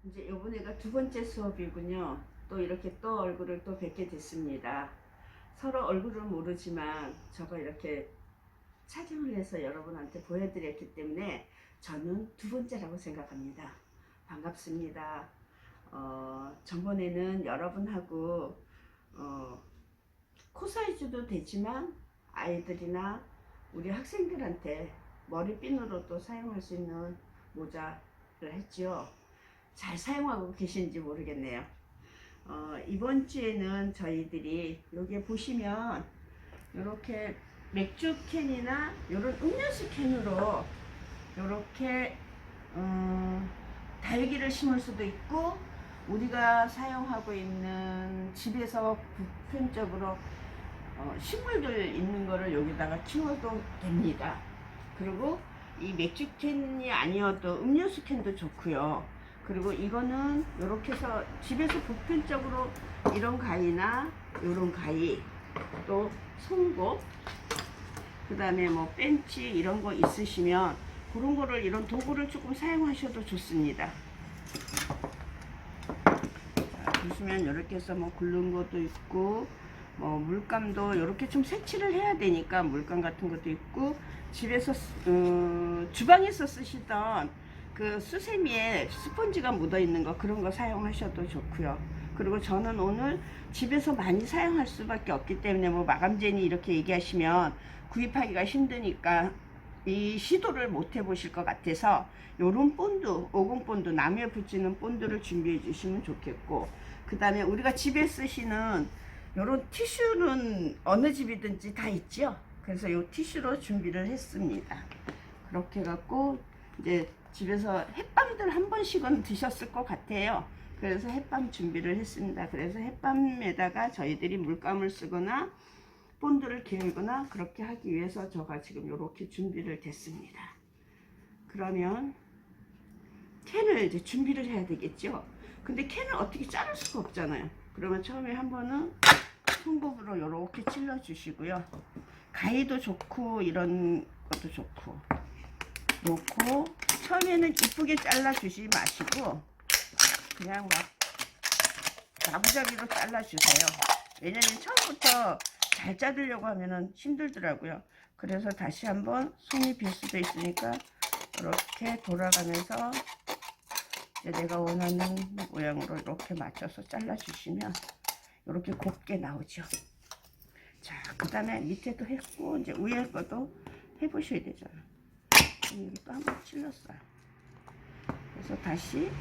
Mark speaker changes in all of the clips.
Speaker 1: 이제 이번에가 두 번째 수업이군요. 또 이렇게 또 얼굴을 또 뵙게 됐습니다. 서로 얼굴을 모르지만 저가 이렇게 촬영을 해서 여러분한테 보여드렸기 때문에 저는 두 번째라고 생각합니다. 반갑습니다. 전번에는 여러분하고 코 사이즈도 되지만 아이들이나 우리 학생들한테 머리핀으로도 사용할 수 있는 모자를 했죠. 잘 사용하고 계신지 모르겠네요. 이번 주에는 저희들이 여기 보시면 이렇게 맥주 캔이나 이런 음료수 캔으로 이렇게 다육이를 심을 수도 있고, 우리가 사용하고 있는 집에서 보편적으로 식물들 있는 거를 여기다가 키워도 됩니다. 그리고 이 맥주 캔이 아니어도 음료수 캔도 좋고요. 그리고 이거는 이렇게 해서 집에서 보편적으로 이런 가위나 이런 가위, 또 송곳, 그 다음에 뭐 벤치 이런 거 있으시면 그런 거를, 이런 도구를 조금 사용하셔도 좋습니다. 자, 보시면 이렇게 해서 뭐 굵은 것도 있고, 뭐 물감도 이렇게 좀 색칠을 해야 되니까 물감 같은 것도 있고, 집에서 주방에서 쓰시던 그 수세미에 스펀지가 묻어 있는 거, 그런 거 사용하셔도 좋고요. 그리고 저는 오늘 집에서 많이 사용할 수밖에 없기 때문에, 뭐 마감제니 이렇게 얘기하시면 구입하기가 힘드니까 이 시도를 못 해보실 것 같아서 요런 본드, 오공 본드, 나무에 붙이는 본드를 준비해 주시면 좋겠고, 그 다음에 우리가 집에 쓰시는 요런 티슈는 어느 집이든지 다 있죠. 그래서 요 티슈로 준비를 했습니다. 그렇게 해갖고 이제 집에서 햇밤들 한 번씩은 드셨을 것 같아요. 그래서 햇밤 준비를 했습니다. 그래서 햇밤에다가 저희들이 물감을 쓰거나 본드를 길거나 그렇게 하기 위해서 제가 지금 이렇게 준비를 됐습니다. 그러면 캔을 이제 준비를 해야 되겠죠. 근데 캔을 어떻게 자를 수가 없잖아요. 그러면 처음에 한 번은 손톱으로 이렇게 찔러 주시고요. 가위도 좋고 이런 것도 좋고 놓고, 처음에는 이쁘게 잘라 주시지 마시고 그냥 막 마구잡이로 잘라 주세요. 왜냐면 처음부터 잘 자르려고 하면은 힘들더라고요. 그래서 다시 한번 손이 빌 수도 있으니까 이렇게 돌아가면서 이제 내가 원하는 모양으로 이렇게 맞춰서 잘라 주시면 이렇게 곱게 나오죠. 자, 그 다음에 밑에도 했고 이제 위에 것도 해보셔야 되잖아. 여기 또 한 번 찔렀어요. 그래서 다시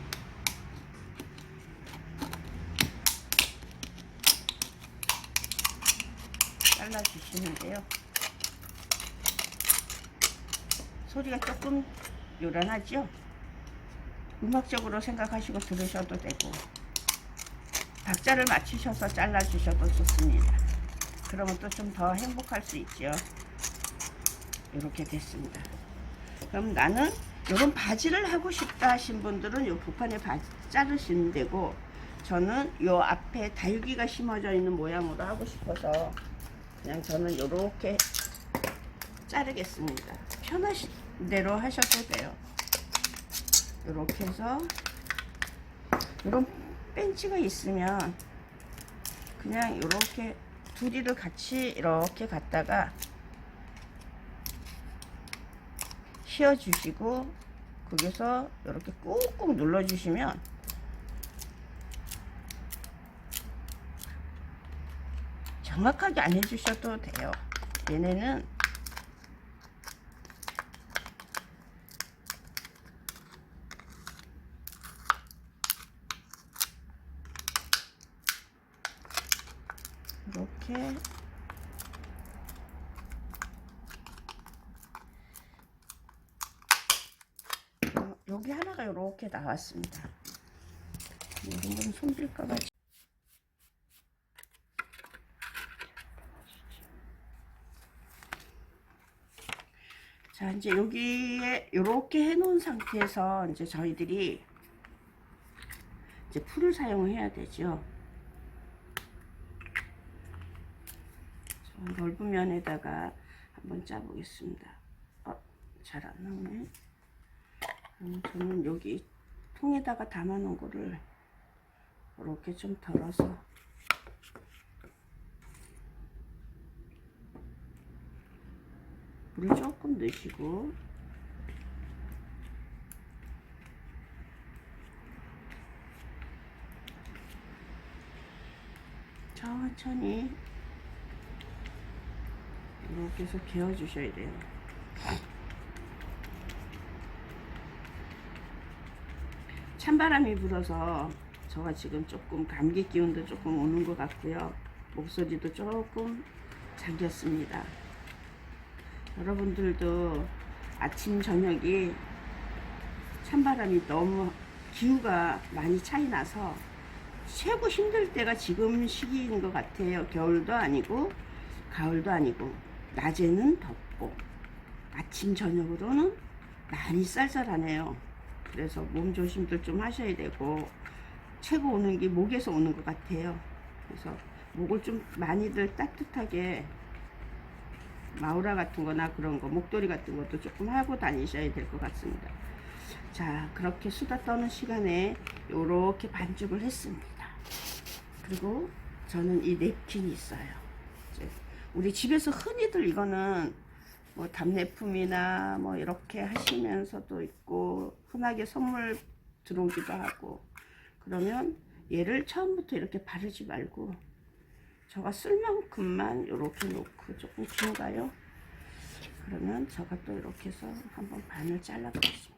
Speaker 1: 잘라 주시면 돼요. 소리가 조금 요란하죠? 음악적으로 생각하시고 들으셔도 되고, 박자를 맞추셔서 잘라 주셔도 좋습니다. 그러면 또 좀 더 행복할 수 있죠. 이렇게 됐습니다. 그럼 나는 이런 바지를 하고 싶다 하신 분들은 요 부판에 바지 자르시면 되고, 저는 요 앞에 다육이가 심어져 있는 모양으로 하고 싶어서 그냥 저는 이렇게 자르겠습니다. 편하신 대로 하셔도 돼요. 이렇게 해서 이런 벤치가 있으면 그냥 이렇게 둘이를 같이 이렇게 갖다가 씌워 주시고, 거기서 이렇게 꾹꾹 눌러 주시면 정확하게 안 해주셔도 돼요. 얘네는 이렇게 여기 하나가 이렇게 나왔습니다. 이건 손질까봐. 자, 이제 여기에 이렇게 해놓은 상태에서 이제 저희들이 이제 풀을 사용해야 되죠. 넓은 면에다가 한번 짜보겠습니다. 잘 안 나오네. 저는 여기 통에다가 담아 놓은 거를 이렇게 좀 덜어서 물 조금 넣으시고 천천히 이렇게 해서 개어 주셔야 돼요. 찬바람이 불어서 제가 지금 조금 감기 기운도 조금 오는 것 같고요. 목소리도 조금 잠겼습니다. 여러분들도 아침 저녁이 찬바람이 너무 기후가 많이 차이 나서 최고 힘들 때가 지금 시기인 것 같아요. 겨울도 아니고 가을도 아니고 낮에는 덥고 아침 저녁으로는 많이 쌀쌀하네요. 그래서 몸 조심들 좀 하셔야 되고 최고 오는 게 목에서 오는 것 같아요. 그래서 목을 좀 많이들 따뜻하게 마우라 같은 거나 그런 거 목도리 같은 것도 조금 하고 다니셔야 될 것 같습니다. 자, 그렇게 수다 떠는 시간에 요렇게 반죽을 했습니다. 그리고 저는 이 냅킨이 있어요. 우리 집에서 흔히들 이거는 뭐 답례품이나 뭐 이렇게 하시면서도 있고 흔하게 선물 들어오기도 하고 그러면 얘를 처음부터 이렇게 바르지 말고 저가 쓸 만큼만 이렇게 놓고 조금 긴가요? 그러면 저가 또 이렇게 해서 한번 반을 잘라 보겠습니다.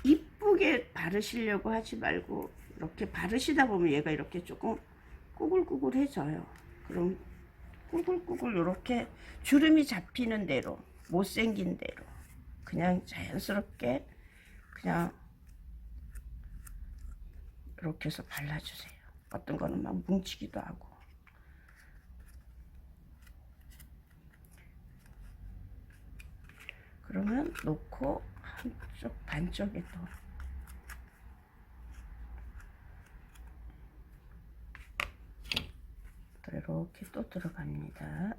Speaker 1: 이쁘게 바르시려고 하지 말고 이렇게 바르시다 보면 얘가 이렇게 조금 꾸글꾸글해져요. 그럼 꾸글꾸글 이렇게 주름이 잡히는 대로 못생긴 대로 그냥 자연스럽게 그냥 이렇게 해서 발라주세요. 어떤 거는 막 뭉치기도 하고. 그러면 놓고 한쪽 반쪽에 또 이렇게 또 들어갑니다.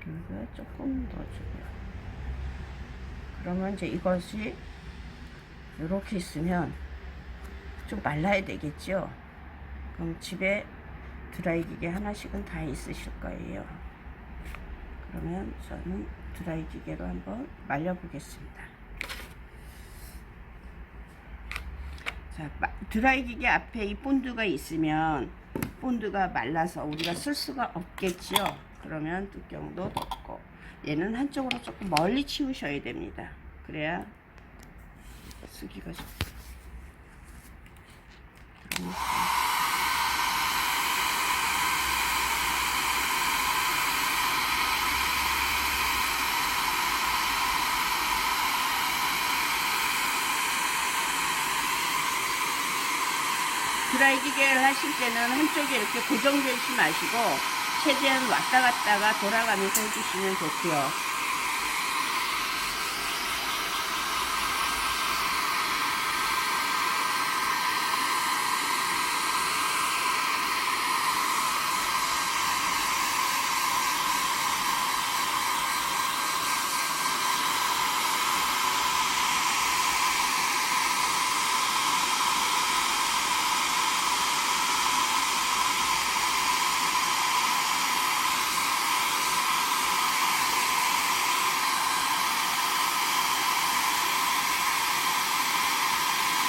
Speaker 1: 이거 조금 넣어주고요. 그러면 이제 이것이 이렇게 있으면 좀 말라야 되겠죠. 그럼 집에 드라이기계 하나씩은 다 있으실 거예요. 그러면 저는 드라이기계로 한번 말려 보겠습니다. 자, 드라이기계 앞에 이 본드가 있으면 본드가 말라서 우리가 쓸 수가 없겠죠. 그러면 뚜껑도 덮고 얘는 한쪽으로 조금 멀리 치우셔야 됩니다. 그래야 쓰기가 좋습니다. 드라이기계를 하실 때는 한쪽에 이렇게 고정되지 마시고 최대한 왔다 갔다가 돌아가면서 해주시면 좋고요.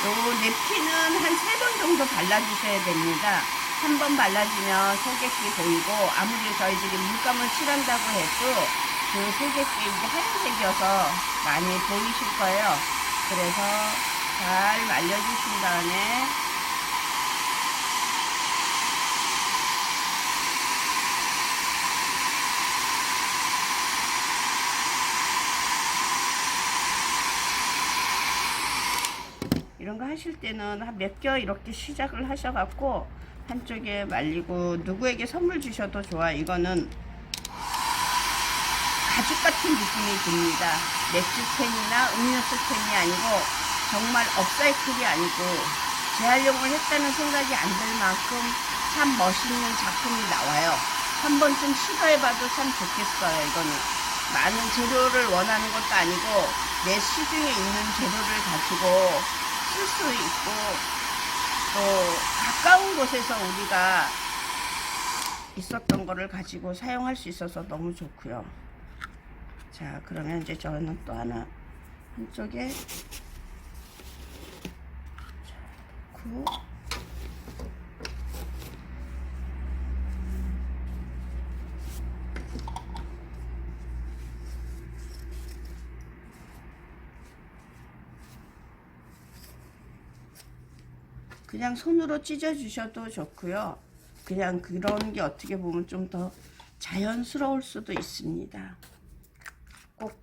Speaker 1: 요 냅킨은 한 3번 정도 발라주셔야 됩니다. 한 번 발라주면 속액기 보이고 아무리 저희들이 물감을 칠한다고 해도 그 속액기 이제 하얀색이어서 많이 보이실 거예요. 그래서 잘 말려주신 다음에 이런 거 하실 때는 한 몇 겨 이렇게 시작을 하셔갖고 한쪽에 말리고 누구에게 선물 주셔도 좋아. 이거는 가죽 같은 느낌이 듭니다. 맥주캔이나 음료수 캔이 아니고 정말 업사이클이 아니고 재활용을 했다는 생각이 안 들 만큼 참 멋있는 작품이 나와요. 한 번쯤 시도해봐도 참 좋겠어요. 이거는 많은 재료를 원하는 것도 아니고 내 시중에 있는 재료를 가지고 쓸 수 있고 또 가까운 곳에서 우리가 있었던 거를 가지고 사용할 수 있어서 너무 좋고요. 자, 그러면 이제 저는 또 하나 한쪽에 넣고 그냥 손으로 찢어 주셔도 좋고요. 그냥 그런 게 어떻게 보면 좀 더 자연스러울 수도 있습니다. 꼭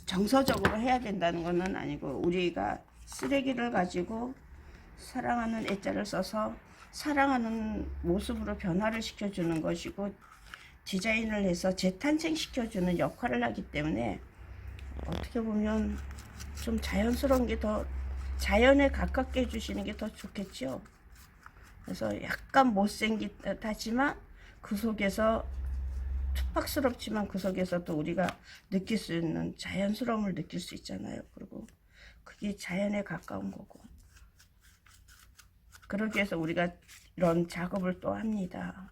Speaker 1: 정서적으로 해야 된다는 것은 아니고 우리가 쓰레기를 가지고 사랑하는 애자를 써서 사랑하는 모습으로 변화를 시켜주는 것이고 디자인을 해서 재탄생시켜주는 역할을 하기 때문에 어떻게 보면 좀 자연스러운 게 더 자연에 가깝게 해주시는 게 더 좋겠죠. 그래서 약간 못생겼하지만 그 속에서 투박스럽지만 그 속에서도 우리가 느낄 수 있는 자연스러움을 느낄 수 있잖아요. 그리고 그게 자연에 가까운 거고 그러기 위해서 우리가 이런 작업을 또 합니다.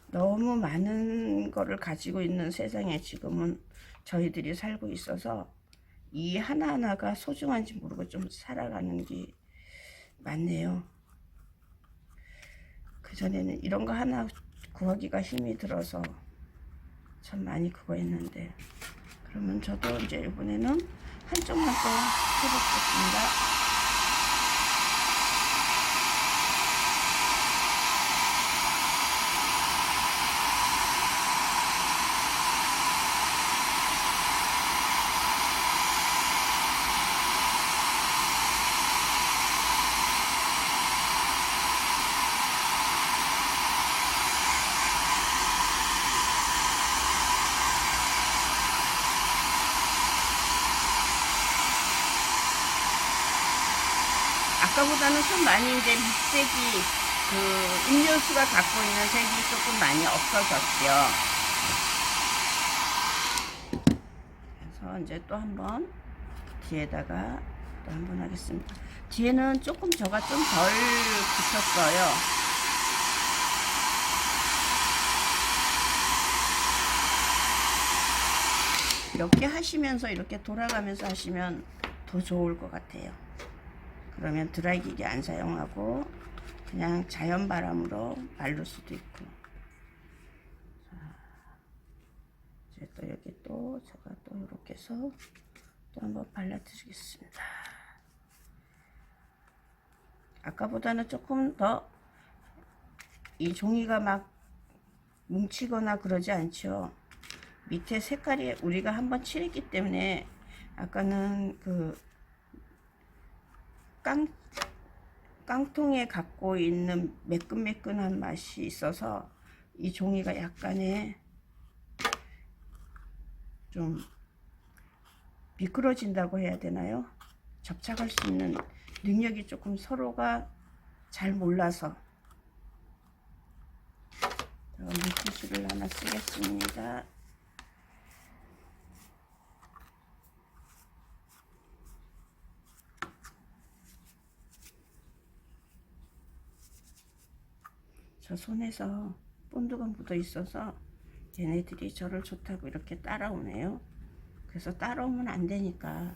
Speaker 1: 너무 많은 거를 가지고 있는 세상에 지금은 저희들이 살고 있어서 이 하나하나가 소중한지 모르고 좀 살아가는 게 많네요. 그전에는 이런 거 하나 구하기가 힘이 들어서 참 많이 그거 했는데 그러면 저도 이제 이번에는 한쪽만 또 해보겠습니다. 아까보다는 좀 많이 이제 밑색이 그 음료수가 갖고 있는 색이 조금 많이 없어졌죠. 그래서 이제 또 한번 뒤에다가 또 한번 하겠습니다. 뒤에는 조금 저가 좀 덜 붙였어요. 이렇게 하시면서 이렇게 돌아가면서 하시면 더 좋을 것 같아요. 그러면 드라이기기 안 사용하고 그냥 자연 바람으로 바를 수도 있고. 자, 이제 또 여기 또 제가 또 이렇게 해서 또 한번 발라드리겠습니다. 아까보다는 조금 더 이 종이가 막 뭉치거나 그러지 않죠. 밑에 색깔이 우리가 한번 칠했기 때문에 아까는 그 깡통에 갖고 있는 매끈매끈한 맛이 있어서 이 종이가 약간의 좀 미끄러진다고 해야 되나요? 접착할 수 있는 능력이 조금 서로가 잘 몰라서 물티슈를 하나 쓰겠습니다. 저 손에서 본드가 묻어 있어서 얘네들이 저를 좋다고 이렇게 따라오네요. 그래서 따라오면 안 되니까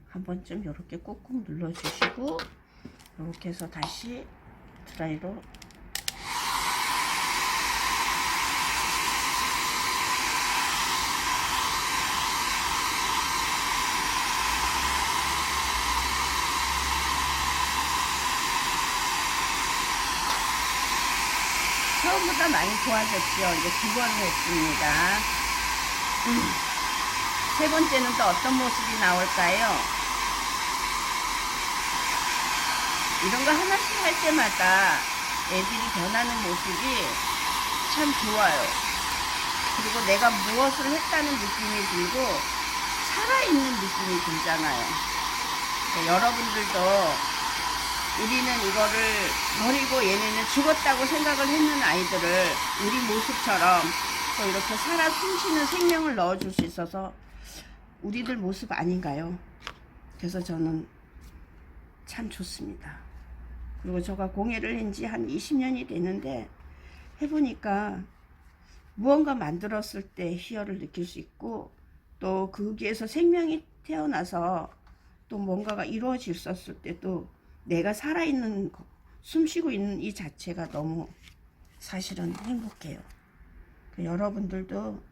Speaker 1: 한 번쯤 이렇게 꾹꾹 눌러 주시고 이렇게 해서 다시 드라이로 처음보다 많이 좋아졌죠. 이제 2번을 했습니다. 세 번째는 또 어떤 모습이 나올까요? 이런 거 하나씩 할 때마다 애들이 변하는 모습이 참 좋아요. 그리고 내가 무엇을 했다는 느낌이 들고 살아있는 느낌이 들잖아요. 그러니까 여러분들도 우리는 이거를 버리고 얘네는 죽었다고 생각을 했는 아이들을 우리 모습처럼 또 이렇게 살아 숨쉬는 생명을 넣어줄 수 있어서 우리들 모습 아닌가요? 그래서 저는 참 좋습니다. 그리고 제가 공예를 한 지 한 20년이 되는데 해보니까 무언가 만들었을 때 희열을 느낄 수 있고 또 거기에서 생명이 태어나서 또 뭔가가 이루어졌을 때 또 내가 살아있는 거, 숨쉬고 있는 이 자체가 너무 사실은 행복해요. 여러분들도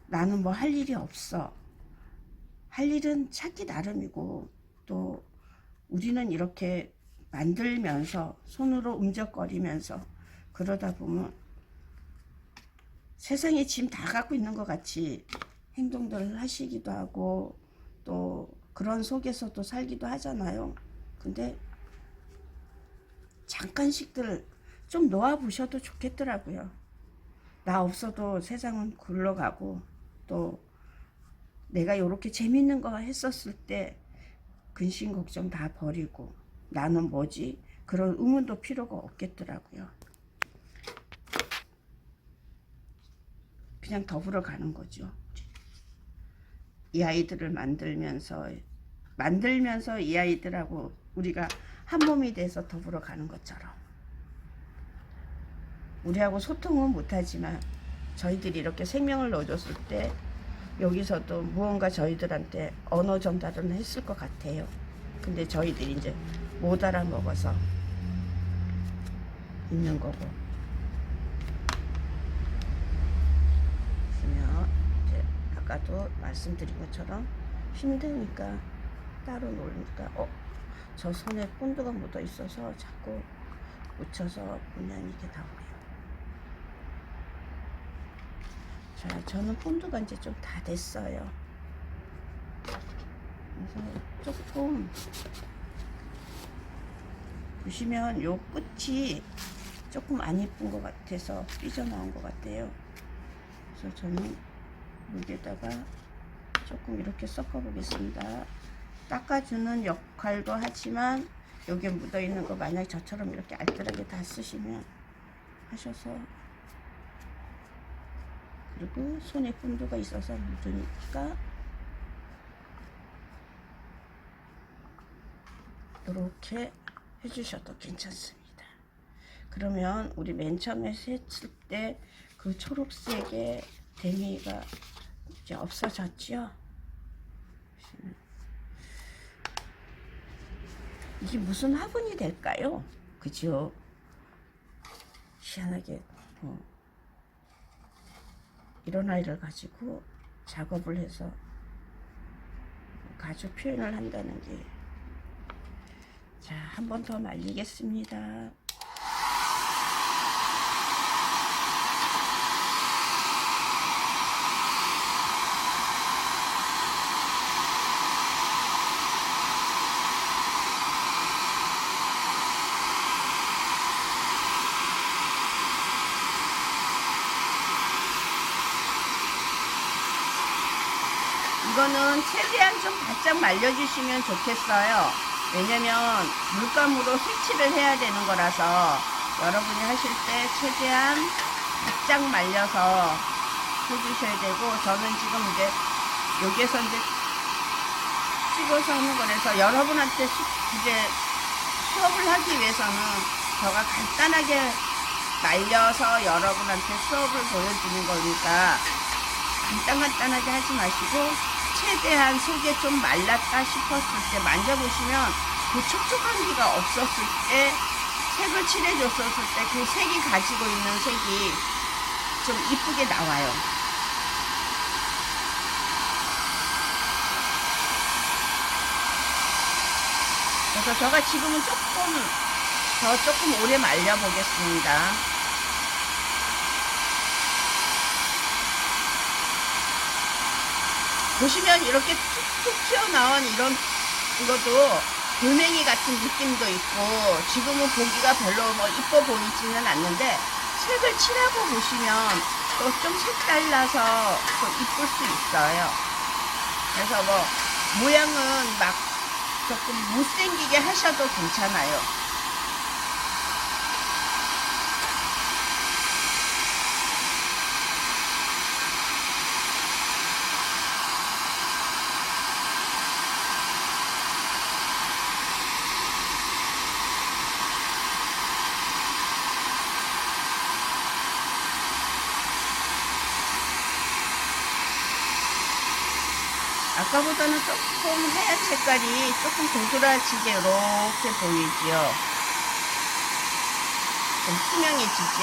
Speaker 1: 나는 뭐 할 일이 없어. 할 일은 찾기 나름이고 또 우리는 이렇게 만들면서 손으로 움적거리면서 그러다 보면 세상에 짐 다 갖고 있는 것 같이 행동들을 하시기도 하고 또 그런 속에서도 살기도 하잖아요. 근데 잠깐씩들 좀 놓아보셔도 좋겠더라고요. 나 없어도 세상은 굴러가고 또 내가 이렇게 재밌는 거 했었을 때 근심 걱정 다 버리고 나는 뭐지? 그런 의문도 필요가 없겠더라고요. 그냥 더불어 가는 거죠. 이 아이들을 만들면서 이 아이들하고 우리가 한 몸이 돼서 더불어 가는 것처럼 우리하고 소통은 못하지만 저희들이 이렇게 생명을 넣어줬을 때 여기서도 무언가 저희들한테 언어 전달은 했을 것 같아요. 근데 저희들이 이제 못 알아먹어서 있는 거고. 그러면 이제 아까도 말씀드린 것처럼 힘드니까 따로 놀니까 저 손에 본드가 묻어 있어서 자꾸 묻혀서 보면 이게 나오네요. 자, 저는 본드가 이제 좀 다 됐어요. 그래서 조금 보시면 요 끝이 조금 안 예쁜 것 같아서 삐져나온 것 같아요. 그래서 저는 여기에다가 조금 이렇게 섞어 보겠습니다. 닦아주는 역할도 하지만 여기에 묻어있는 거 만약 저처럼 이렇게 알뜰하게 다 쓰시면 하셔서 그리고 손에 본드가 있어서 묻으니까 이렇게 해주셔도 괜찮습니다. 그러면 우리 맨 처음에 했을 때 그 초록색의 데미가 이제 없어졌죠. 이게 무슨 화분이 될까요? 그죠? 희한하게 이런 아이를 가지고 작업을 해서 가죽 표현을 한다는 게. 자, 한 번 더 말리겠습니다. 이거는 최대한 좀 바짝 말려주시면 좋겠어요. 왜냐면 물감으로 색칠을 해야 되는 거라서 여러분이 하실 때 최대한 바짝 말려서 해주셔야 되고, 저는 지금 이제 여기에서 이제 찍어서 하는 거라서 여러분한테 이제 수업을 하기 위해서는 저가 간단하게 말려서 여러분한테 수업을 보여주는 거니까 간단하게 하지 마시고 최대한 속에 좀 말랐다 싶었을 때 만져보시면 그 촉촉한기가 없었을 때 색을 칠해줬었을 때 그 색이 가지고 있는 색이 좀 이쁘게 나와요. 그래서 제가 지금은 조금 오래 말려 보겠습니다. 보시면 이렇게 툭툭 튀어나온 이런 이것도 돌멩이 같은 느낌도 있고, 지금은 보기가 별로 뭐 이뻐 보이지는 않는데 색을 칠하고 보시면 또 좀 색달라서 또 이쁠 수 있어요. 그래서 뭐 모양은 막 조금 못생기게 하셔도 괜찮아요. 아까보다는 조금 하얀 색깔이 조금 도드라지게 이렇게 보이지요. 좀 투명해지죠.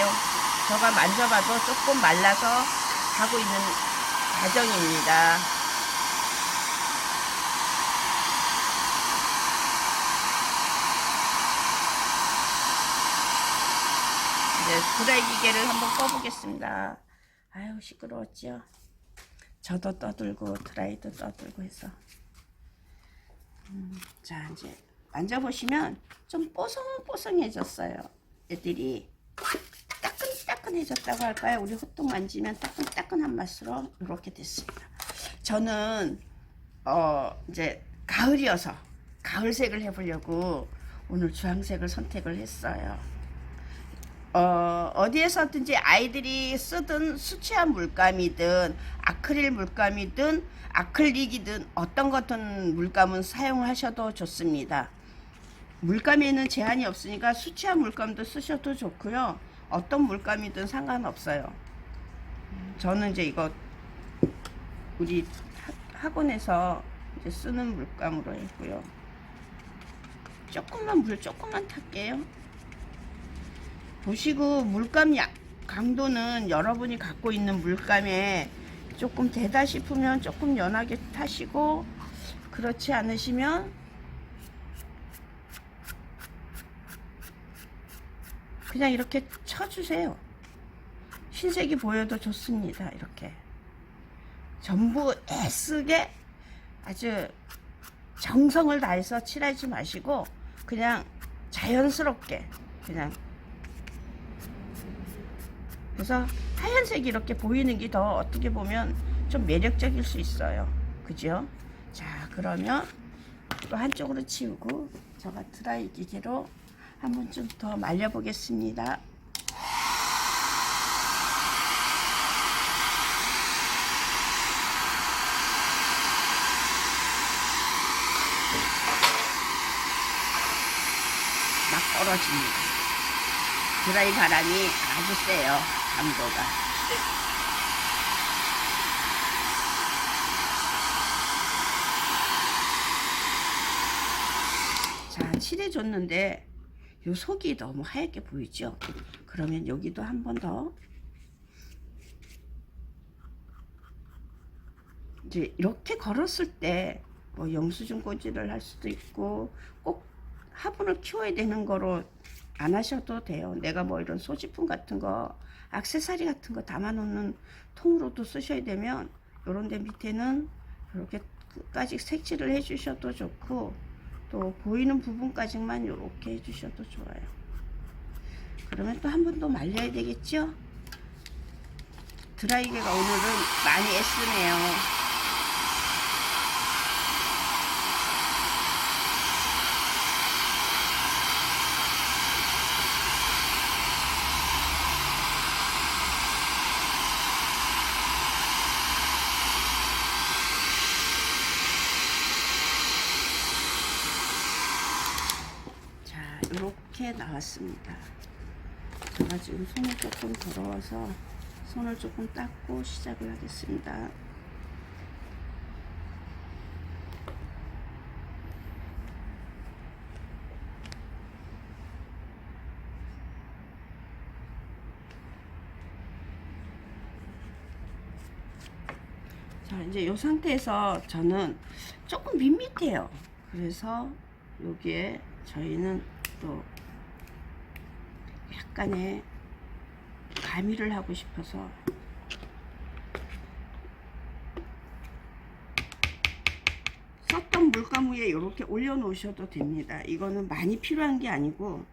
Speaker 1: 제가 만져봐도 조금 말라서 하고 있는 과정입니다. 이제 드라이 기계를 한번 꺼보겠습니다. 아유, 시끄러웠죠. 저도 떠들고 드라이도 떠들고 해서. 자, 이제 만져보시면 좀 뽀송뽀송해졌어요. 애들이 따끈따끈해졌다고 할까요? 우리 호떡 만지면 따끈따끈한 맛으로 이렇게 됐습니다. 저는 이제 가을이어서 가을색을 해보려고 오늘 주황색을 선택을 했어요. 어디에서든지 아이들이 쓰던 수채화 물감이든 아크릴 물감이든 아클릭이든 어떤 같은 물감은 사용하셔도 좋습니다. 물감에는 제한이 없으니까 수채화 물감도 쓰셔도 좋고요. 어떤 물감이든 상관없어요. 저는 이제 이거 우리 학원에서 이제 쓰는 물감으로 했고요. 물 조금만 탈게요. 보시고 물감 강도는 여러분이 갖고 있는 물감에 조금 되다 싶으면 조금 연하게 타시고, 그렇지 않으시면 그냥 이렇게 쳐주세요. 흰색이 보여도 좋습니다. 이렇게 전부 애쓰게 아주 정성을 다해서 칠하지 마시고 그냥 자연스럽게 그냥. 그래서 하얀색이 이렇게 보이는 게 더 어떻게 보면 좀 매력적일 수 있어요. 그죠? 자, 그러면 또 한쪽으로 치우고 제가 드라이 기계로 한번 좀 더 말려 보겠습니다. 막 떨어집니다. 드라이 바람이 아주 세요. 강도가. 자, 칠해줬는데 요 속이 너무 하얗게 보이죠? 그러면 여기도 한 번 더 이제 이렇게 걸었을 때 뭐 영수증 꽂이를 할 수도 있고 꼭 화분을 키워야 되는 거로 안 하셔도 돼요. 내가 뭐 이런 소지품 같은 거, 액세서리 같은 거 담아 놓는 통으로도 쓰셔야 되면 요런 데 밑에는 이렇게 끝까지 색칠을 해 주셔도 좋고, 또 보이는 부분까지만 이렇게 해 주셔도 좋아요. 그러면 또 한 번 더 말려야 되겠죠? 드라이기가 오늘은 많이 애쓰네요. 이렇게 나왔습니다. 제가 지금 손이 조금 더러워서 손을 조금 닦고 시작을 하겠습니다. 자, 이제 이 상태에서 저는 조금 밋밋해요. 그래서 여기에 저희는 또 약간의 가미를 하고 싶어서 썼던 물감 위에 이렇게 올려놓으셔도 됩니다. 이거는 많이 필요한 게 아니고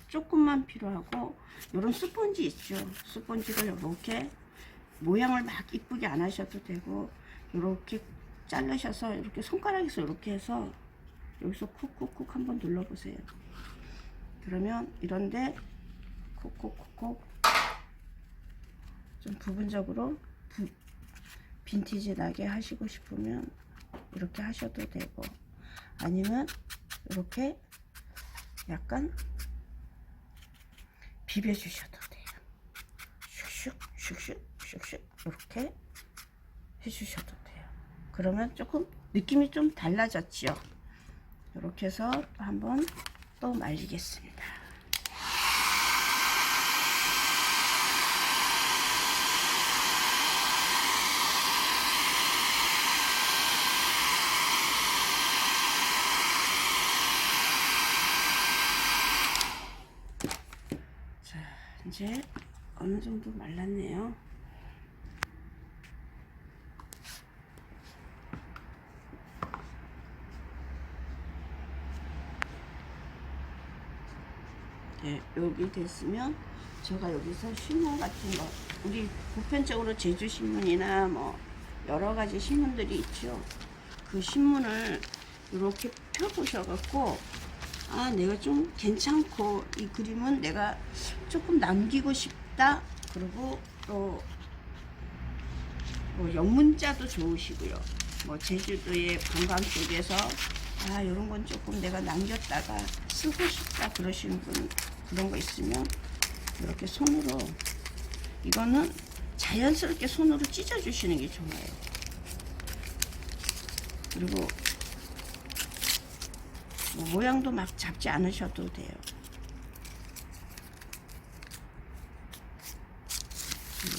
Speaker 1: 조금만 필요하고, 이런 스펀지 있죠. 스펀지를 이렇게 모양을 막 이쁘게 안 하셔도 되고, 이렇게 자르셔서 이렇게 손가락에서 이렇게 해서 여기서 콕콕콕 한번 눌러보세요. 그러면 이런데 콕콕콕콕 좀 부분적으로 빈티지 나게 하시고 싶으면 이렇게 하셔도 되고, 아니면 이렇게 약간 비벼 주셔도 돼요. 슉슉 슉슉 슉슉 이렇게 해주셔도 돼요. 그러면 조금 느낌이 좀 달라졌죠. 이렇게 해서 한번 또 말리겠습니다. 자, 이제 어느 정도 말랐네요. 네, 여기 됐으면 제가 여기서 신문 같은 거, 우리 보편적으로 제주신문이나 뭐 여러 가지 신문들이 있죠. 그 신문을 이렇게 펴보셔갖고, 아, 내가 좀 괜찮고 이 그림은 내가 조금 남기고 싶다. 그리고 또 뭐 영문자도 좋으시고요. 뭐 제주도의 관광 쪽에서 아, 이런 건 조금 내가 남겼다가 쓰고 싶다 그러시는 분, 그런 거 있으면 이렇게 손으로, 이거는 자연스럽게 손으로 찢어 주시는 게 좋아요. 그리고 뭐 모양도 막 잡지 않으셔도 돼요.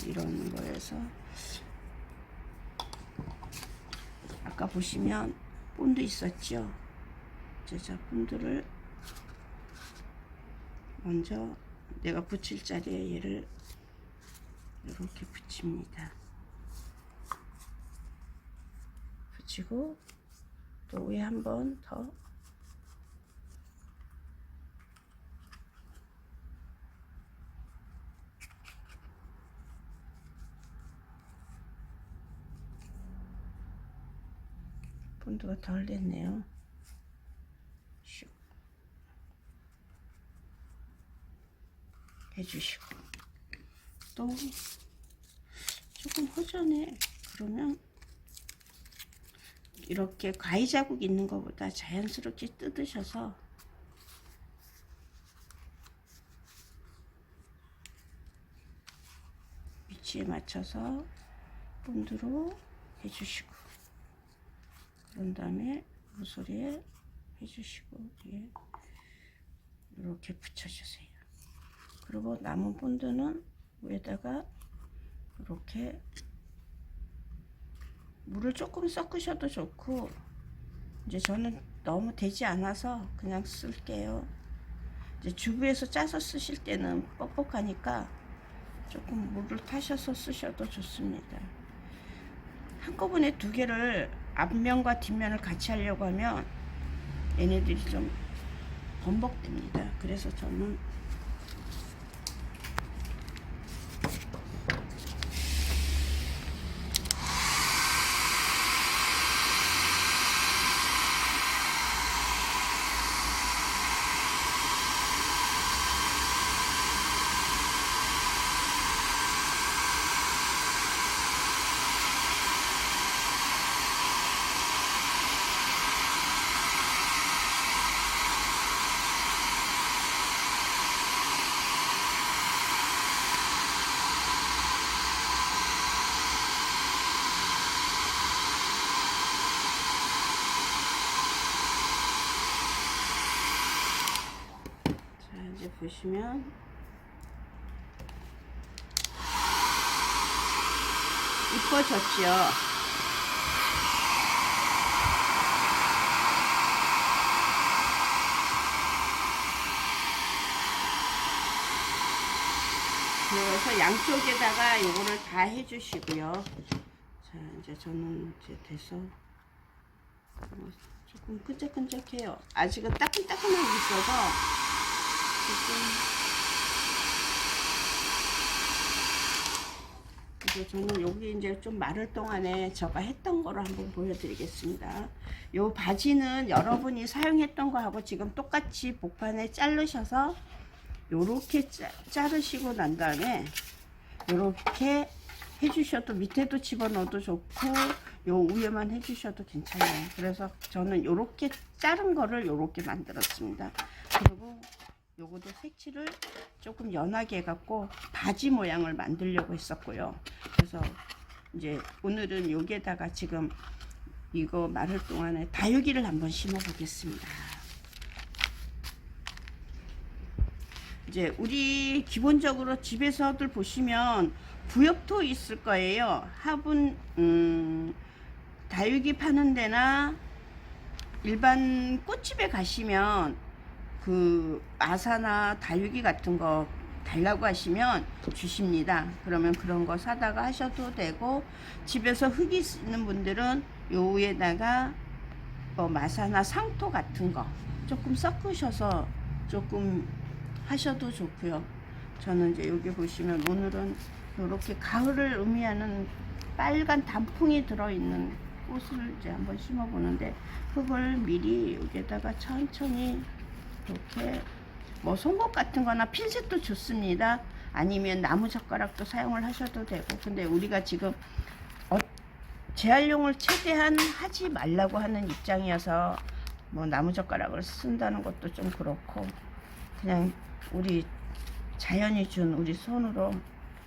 Speaker 1: 이런 거에서 아까 보시면 본드 있었죠. 자, 본드를 먼저 내가 붙일 자리에 얘를 이렇게 붙입니다. 붙이고 또 위에 한 번 더 본드가 덜 됐네요. 슉 해주시고, 또 조금 허전해. 그러면 이렇게 가위 자국 있는 것보다 자연스럽게 뜯으셔서 위치에 맞춰서 본드로 해주시고, 그런 다음에 모서리에 해주시고, 예, 이렇게 붙여주세요. 그리고 남은 본드는 위에다가 이렇게 물을 조금 섞으셔도 좋고, 이제 저는 너무 되지 않아서 그냥 쓸게요. 이제 주부에서 짜서 쓰실 때는 뻑뻑하니까 조금 물을 타셔서 쓰셔도 좋습니다. 한꺼번에 두 개를 앞면과 뒷면을 같이 하려고 하면 얘네들이 좀 번복됩니다. 그래서 저는 보시면 이뻐졌죠. 그래서 양쪽에다가 요거를 다 해주시고요. 자, 이제 저는 이제 돼서 조금 끈적끈적해요. 아직은 따끈따끈하게 있어서 조금. 그래서 저는 여기 이제 좀 마를 동안에 제가 했던 거를 한번 보여드리겠습니다. 요 바지는 여러분이 사용했던 거하고 지금 똑같이 복판에 자르셔서 요렇게 자르시고 난 다음에 요렇게 해주셔도, 밑에도 집어넣어도 좋고 요 위에만 해주셔도 괜찮아요. 그래서 저는 요렇게 자른 거를 요렇게 만들었습니다. 그리고 요거도 색칠을 조금 연하게 해갖고 바지 모양을 만들려고 했었고요. 그래서 이제 오늘은 여기에다가 지금 이거 마를 동안에 다육이를 한번 심어 보겠습니다. 이제 우리 기본적으로 집에서들 보시면 부엽토 있을 거예요. 화분 다육이 파는 데나 일반 꽃집에 가시면 그 아사나 다육이 같은 거 달라고 하시면 주십니다. 그러면 그런 거 사다가 하셔도 되고, 집에서 흙이 있는 분들은 요 위에다가 마사나 상토 같은 거 조금 섞으셔서 조금 하셔도 좋고요. 저는 이제 여기 보시면 오늘은 이렇게 가을을 의미하는 빨간 단풍이 들어있는 꽃을 이제 한번 심어 보는데, 흙을 미리 여기에다가 천천히 이렇게 뭐 송곳 같은 거나 핀셋도 좋습니다. 아니면 나무 젓가락도 사용을 하셔도 되고. 근데 우리가 지금 재활용을 최대한 하지 말라고 하는 입장이어서 뭐 나무 젓가락을 쓴다는 것도 좀 그렇고, 그냥 우리 자연이 준 우리 손으로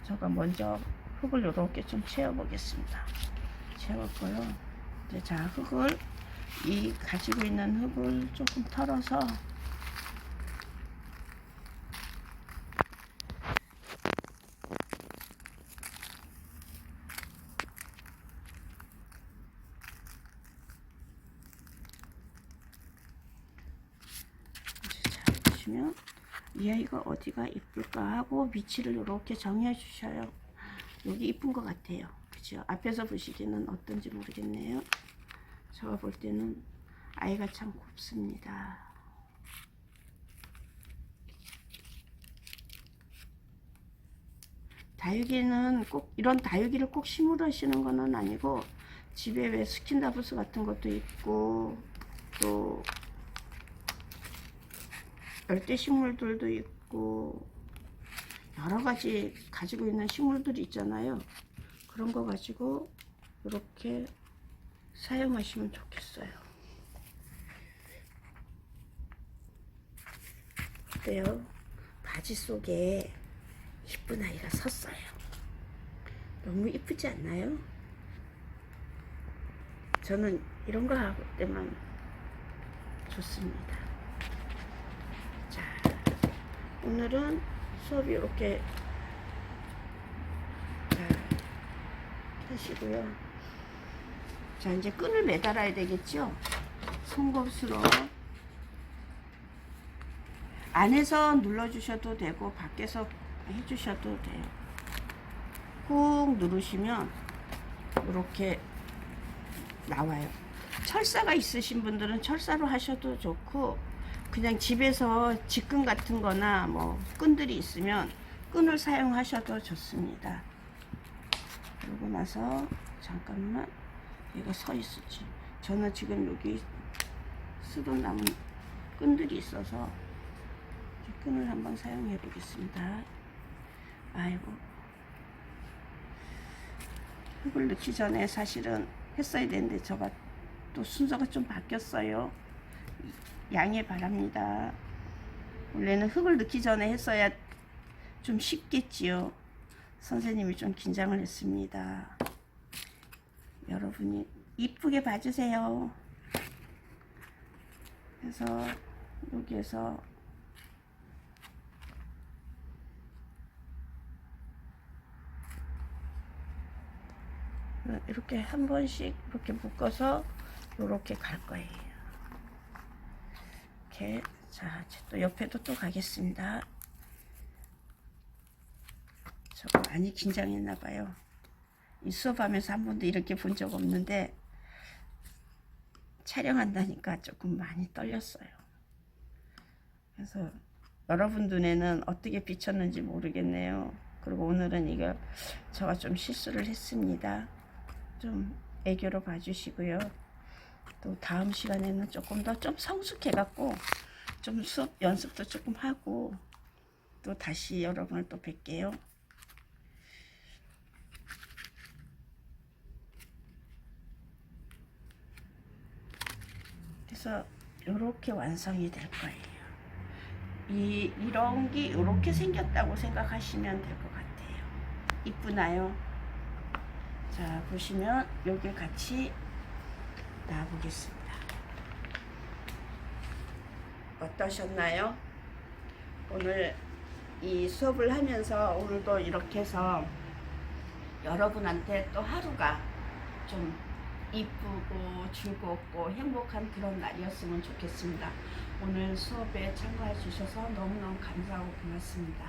Speaker 1: 제가 먼저 흙을 이렇게 좀 채워 보겠습니다. 채웠고요. 이제 자, 흙을, 이 가지고 있는 흙을 조금 털어서 보시면 이 아이가 어디가 이쁠까 하고 위치를 이렇게 정해 주셔요. 여기 이쁜 것 같아요. 그죠? 앞에서 보시기에는 어떤지 모르겠네요. 제가 볼 때는 아이가 참 곱습니다. 다육이는 꼭 이런 다육이를 꼭 심으시는 거는 아니고, 집에 왜 스킨다브스 같은 것도 있고 또 열대 식물들도 있고 여러 가지 가지고 있는 식물들이 있잖아요. 그런 거 가지고 이렇게 사용하시면 좋겠어요. 어때요? 바지 속에 이쁜 아이가 섰어요. 너무 이쁘지 않나요? 저는 이런 거 할 때만 좋습니다. 자, 오늘은 수업이 이렇게 하시고요. 자, 이제 끈을 매달아야 되겠죠? 송곳으로 안에서 눌러주셔도 되고 밖에서 해주셔도 돼요. 꾹 누르시면 이렇게 나와요. 철사가 있으신 분들은 철사로 하셔도 좋고, 그냥 집에서 직근 같은 거나 뭐 끈들이 있으면 끈을 사용하셔도 좋습니다. 그러고 나서 잠깐만, 얘가 서 있을지. 저는 지금 여기 쓰던 남은 끈들이 있어서 끈을 한번 사용해 보겠습니다. 아이고, 흙을 넣기 전에 사실은 했어야 되는데 제가 또 순서가 좀 바뀌었어요. 양해 바랍니다. 원래는 흙을 넣기 전에 했어야 좀 쉽겠지요. 선생님이 좀 긴장을 했습니다. 여러분이 이쁘게 봐주세요. 그래서 여기에서 이렇게 한 번씩 이렇게 묶어서 이렇게 갈 거예요. 이렇게. 자, 또 옆에도 또 가겠습니다. 저 많이 긴장했나 봐요. 이 수업하면서 한 번도 이렇게 본 적 없는데 촬영한다니까 조금 많이 떨렸어요. 그래서 여러분 눈에는 어떻게 비쳤는지 모르겠네요. 그리고 오늘은 이거 제가 좀 실수를 했습니다. 좀 애교로 봐주시고요. 또 다음 시간에는 조금 더 좀 성숙해 갖고 좀 수업 연습도 조금 하고 또 다시 여러분을 또 뵐게요. 그래서 이렇게 완성이 될 거예요. 이런 게 이렇게 생겼다고 생각하시면 될 것 같아요. 이쁘나요? 자, 보시면 여기 같이 놔보겠습니다. 어떠셨나요? 오늘 이 수업을 하면서 오늘도 이렇게 해서 여러분한테 또 하루가 좀 이쁘고 즐겁고 행복한 그런 날이었으면 좋겠습니다. 오늘 수업에 참가해 주셔서 너무너무 감사하고 고맙습니다.